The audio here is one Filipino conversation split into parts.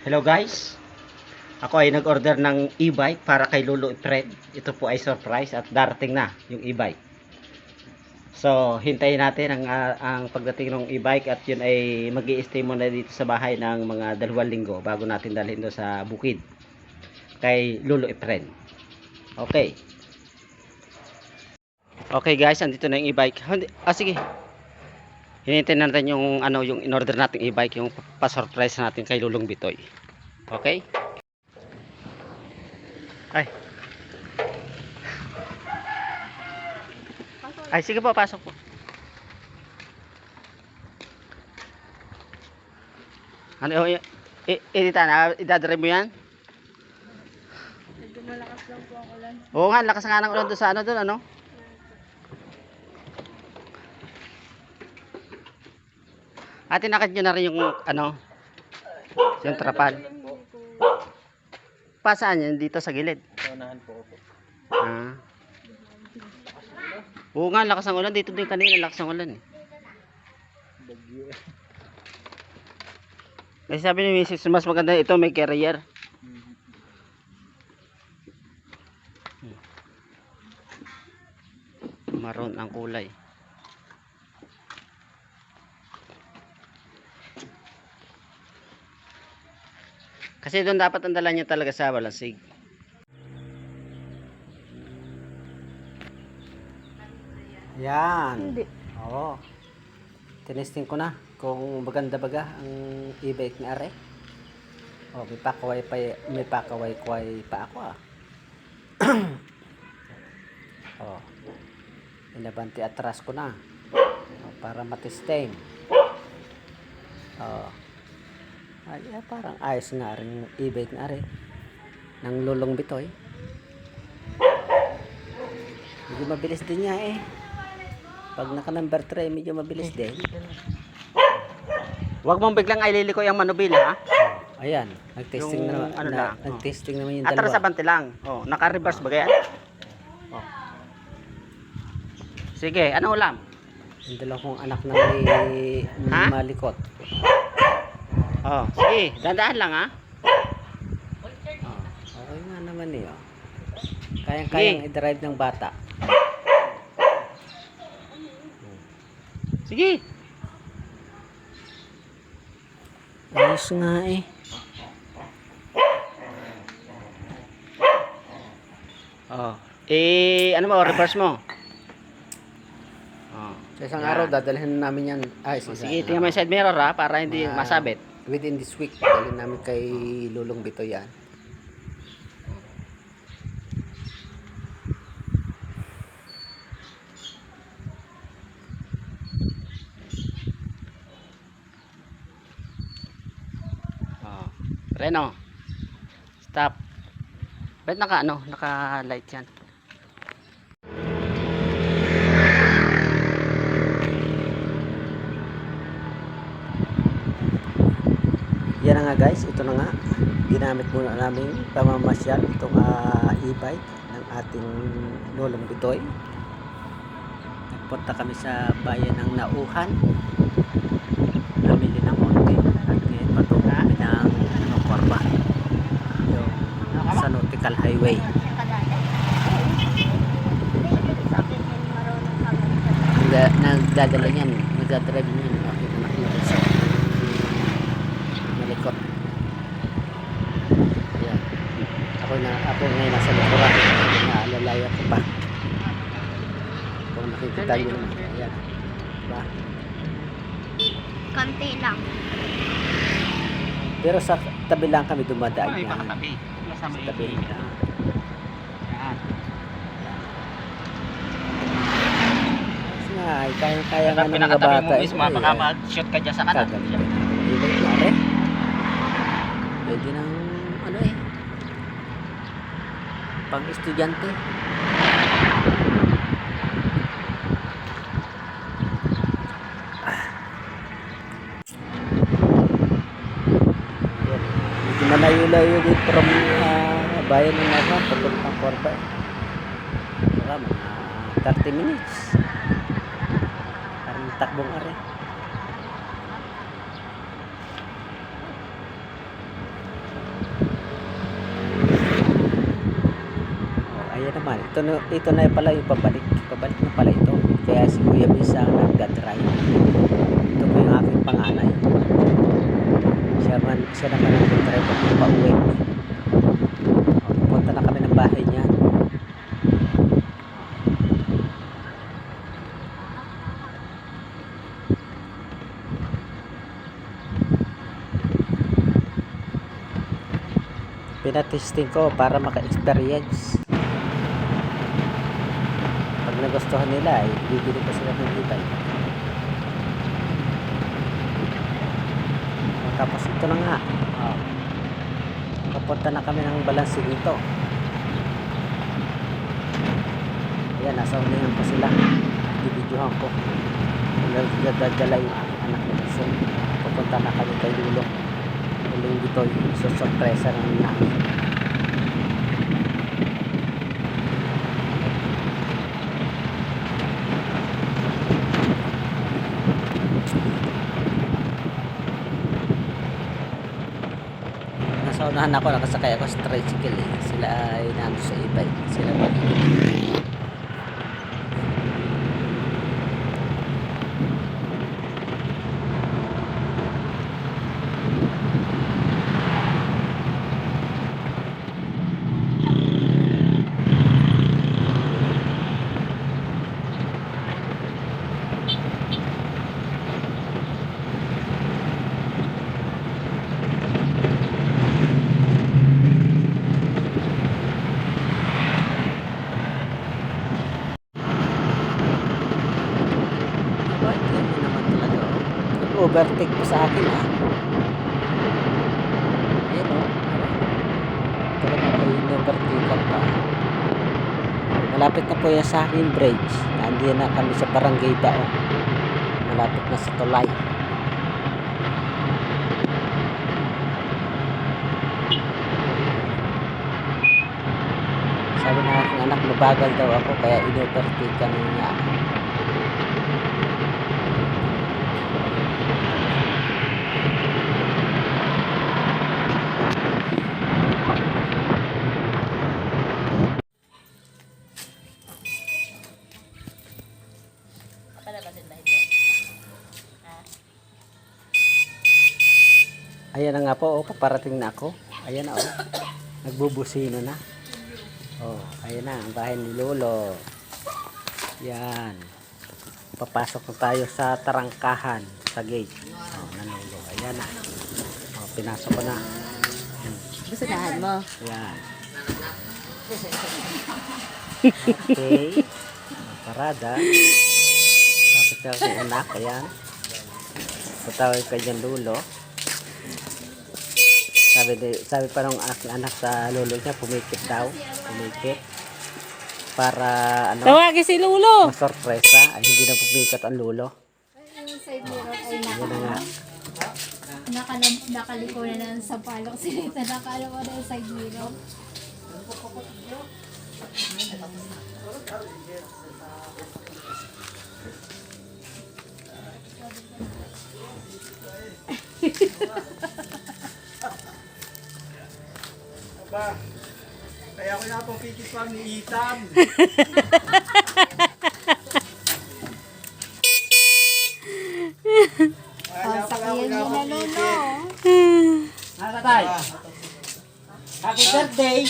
Hello guys, ako ay nag-order ng e-bike para kay Lulu Fred. Ito po ay surprise at darating na yung e-bike. So, hintayin natin ang pagdating ng e-bike at yun ay mag-i-stay muna dito sa bahay ng mga 2 linggo bago natin dalhin doon sa bukid kay Lulu Fred. Okay. Okay guys, andito na yung e-bike. Sige. Hinintay natin yung yung in-order nating e-bike, yung pa-surprise natin kay Lulong Bitoy. Okay? Ay. Ay, sige po, pasok po. Ano yung idadrive mo yan? Medyo malakas lang po ang ulan. Oo nga, lakas nga ng ulan doon sa doon, ano? At tinakad nyo na rin yung, yung trapal. Pasaan yan? Dito sa gilid? Unahan po ako. Ah. Oo nga, lakas ng ulan. Dito din kanina, lakas ng ulan eh. Bagyo. Kasi sabi ni Mrs. mas maganda ito, may carrier. Maroon ang kulay. Kasi doon dapat ang dala niya talaga sa Balasig. Yan. Hindi. Oo. Tinesting ko na kung maganda baga ang e-bike ni Are. Oh, may pakaway-kway pa ako ah. Oh. Inabanti atras ko na. Oh, para matesting. Oh. Ay, parang ayos nga rin yung e-bike na rin ng Lulong Bitoy. Medyo mabilis din niya eh. Pag naka number 3, medyo mabilis din. Huwag mong biglang ililiko yung manubila ha. Oh, ayan, nag-testing Yung na, nag-testing naman yung dalawa. Atras sa bante lang. Oh, naka-reverse ba kaya? Oh. Sige, ano ulam? Yung dalawang anak na may malikot. Oh, sige, dandaan lang ha. Oh, okay nga naman eh. Oh. Kayang-kayang i-drive ng bata. Sige. Ayos nga eh. Oh. Ano mo, reverse mo? Oh. Sa isang Yan. araw dadalhin namin yan. Ay, Sige, tingnan mo yung side mirror ha, para hindi masabit. Within this week, dalhin namin kay Lulong Bitoy yan. Oh. Reno. Stop. Ba't naka-light yan? Yan na nga guys, ito na nga. Ginamit muna namin pamamasyal itong e-bike ng ating Lulong Bitoy. Nagpunta kami sa bayan ng Nauhan. Namili ng konti at ngayon patungo kami ng Corba, yung sa Nautical Highway. Nagdadala niyan, nagdadrive niyan yung aking anak na isa. Malikot. Ayan. Ako ngayon nasa likuran. Naalalaya ko pa. Kung nakikita nyo naman. Ayan. Diba? Konti lang. Pero sa tabi lang kami dumadaan Ay, yan. baka tabi. Sa tabi lang. Yan. Kasi nga, ay kaya nga ng mga Pinakatabi bata. mo mismo, baka mag-shoot ka dyan sa kanan. Kagaling. Ibig pare. Pwede ng pang estudyante. Ayan. Medyo malayo-layo din from bayan ng Nava papuntang Corba. Baka mga 30 minutes. Parang takbong are. naman. Ito na pala yung pabalik. Pabalik na pala ito. Kaya si Kuya Bisa ang nagdadrive. Ito po yung aking panganay. Siya naman ang nagdadrive at pauwi. Pupunta na kami ng bahay niya. Pinatesting ko para maka-experience. Pag nagustuhan nila, bibili ko sila ng e-bike. Tapos ito na nga. Papunta na kami ng balansi dito. Ayan, nasa unahan pa sila. Ibidyohan ko. Nagdadala yung anak nila. So, papunta na kami kay Lulo. Uling dito yung sorpresa ng namin. Nasa unahan ako, nakasakay ako sa tricycle eh. Sila ay nandun sa e-bike. Sila magiging. Overtake po sa akin Ayan talaga po yung overtake pa. Malapit na po yan sa akin bridge. Nandiyan na kami sa Barangay Dao. Malapit na sa Tulay. Sabi ng aking anak, mabagal daw ako kaya in-overtake ka niya ako. Ayan na nga po, paparating na ako. Ayan na nagbubusino na. Ayan na, ang bahay ni Lolo. Yan. Papasok na tayo sa tarangkahan, sa gate. Na Lolo. Ayan na. Pinasok ko na. Gustuhan mo? Ayan. Okay. Parada. Tapos na ako yung anak. Ayan. Patawag ka dyan, Lolo. Sabi pa nung aking anak sa lolo niya, pumikit daw. Pumikit. Para Tawagin si Lulo! masorpresa. Ay, hindi na pumikit ang lolo. Yung side mirror ay Yan na nga. nakaliko na ng sampalok. Sinita nakala mo na yung side mirror. Kaya ako na pong pikit pang ni Ethan. Sakiyan mo na Lulo. Tatay, happy birthday!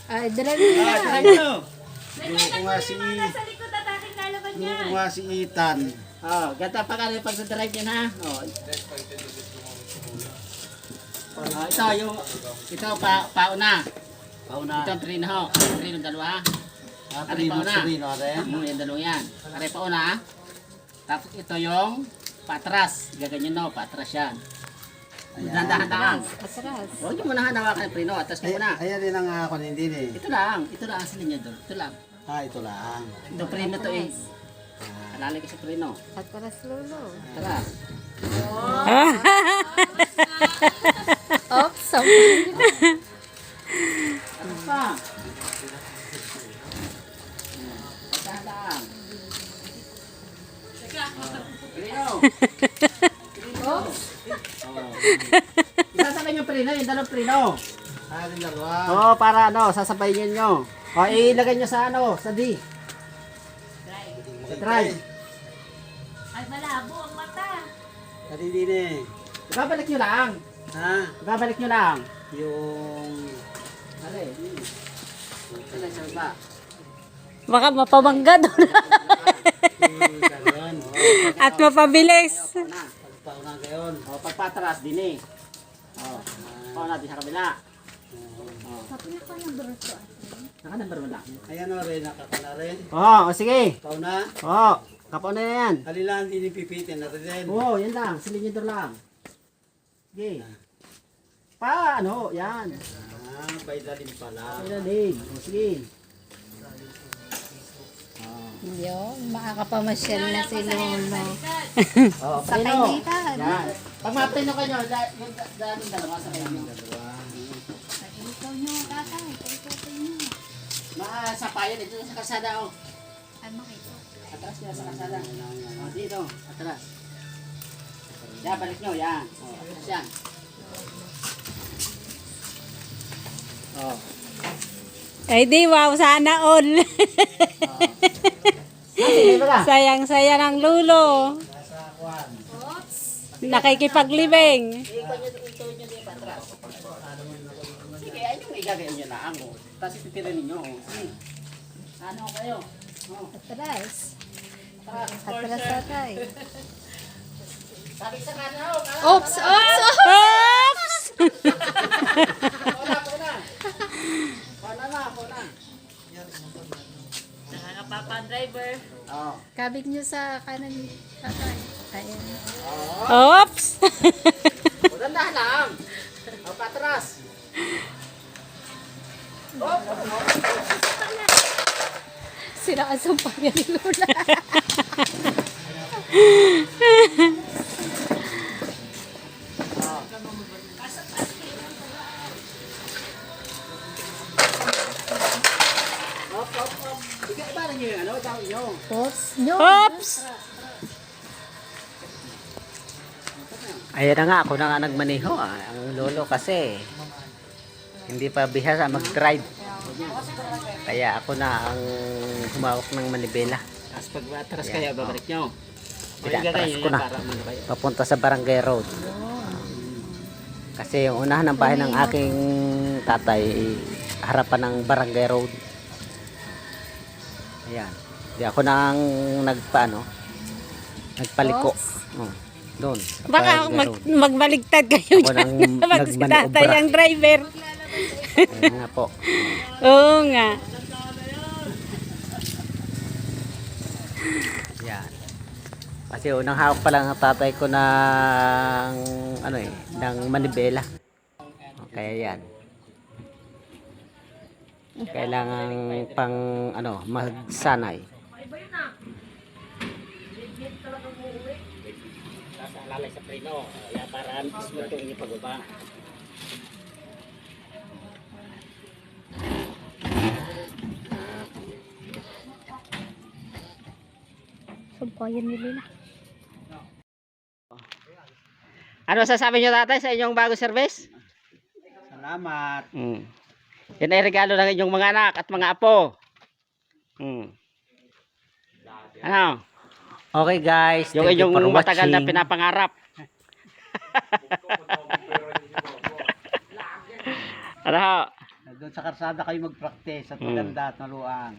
Ay, drive mo na. Yung nga si Ethan. Ganda pa ka rin pag drive yan ha. Ito pauna. Ito ang trino ho. Trino dalawa. Ari pauna. Yung dalawa yan. Ari pauna ha. Tapos ito yung patras. Gaganyan no, patras yan. Dahan-dahan. Atras. Huwag niyo muna hanawakan ng prino. Atas niyo muna. Ayan din ang ako hindi eh. Ito lang ang silin niya doon. Ito lang. Ito lang. Ito prino to eh. Alalay ko sa prino. Atras Lulo. Tara. Oops, sorry. Ano pa? Dahan-dahan. Prino. Oops. Isasakay yung prino, yung dalawang prino. Ating dalawa. Oo, para ano, sasabayin nyo. O, ilagay nyo sa ano, sa D. Sa drive. Ay, malabo ang mata. At hindi na eh. Ibabalik nyo lang. Ha? Ibabalik nyo lang. Yung... Are, sila sa baba. Baka mapamangga doon. yung ganun. At mapabilis. Pagpauna gayon. O, pagpatras, din eh. O, natin sa kabila. Naka number 1 lang. Ayan o rin, nakakana rin. O, sige. Pauna. O, kapaw na yan. Halilan din ipipitin natin din. Oo, yan lang. Silinyador lang. Sige. Ano? Yan. Ah, paidalim pala. Ilalim. O, sige. Yun, makakapamasyal na si Lolo. O, Sa preno. kainitan. Yan. Pag mapreno kayo, yung daming dalawa sa kayo. Ikaw nyo, tatay. Ikaw nyo. Sapayan ito sa kasada. O. Ay, makita. Atras niya sa kasada. O, dito. Atras. Yan, balik nyo. Yan. O, atras yan. O. Ay, di, wow, sana all. Sige, baga. Sayang-saya ng Lulo. Nakikipaglibing. Ikot nyo din patras. Sige, ayun yung igagayin nyo na ako. Tapos ititira ninyo. Sige. Ano kayo? O. Atras. Atras, tatay. Sabi sa kanan. Oops! Oops! Oops! Pauna. Pauna. Nakakapapa-driver. O. Kabig nyo sa kanan, tatay. Ayan. O. Oops! Dahan lang. O, patras. Sila ang sumpahyan ni Lola. Op. Paano nyo yung ano? Tawag nyo. Oops! Nyo! Oops! Ayan na nga, ako na nga nagmaneho. Ang lolo kasi hindi pa bihasa mag-drive. Kaya ako na ang humawak ng manibela. Tapos pag atras kayo, babalik nyo. Pinatras ko na. Papunta sa Barangay Road. Kasi yung unahan ng bahay ng aking tatay, harapan ng Barangay Road. Ayan. Di ako na ang nagpaliko. Oh, doon. sa Baka Barangay Road. magbaligtad kayo Ako nang dyan. Pag si tatay nagmaniobra. ang driver. Ayan nga po. Oo nga. Yan. Kasi unang hawak pa lang ang tatay ko ng ng manibela. Kaya yan. Kailangan pang magsanay. Nasa lalay sa preno, kaya para smooth yung inyong pagbaba. Sumpayan ni Lola. Ano sasabi nyo tatay sa inyong bago service? Salamat. Yan ay regalo ng inyong mga anak at mga apo. Ano? Okay guys, Yung thank you inyong for matagal na watching. pinapangarap. Ano? Doon sa karsada kayo mag-practice at maganda at naluang.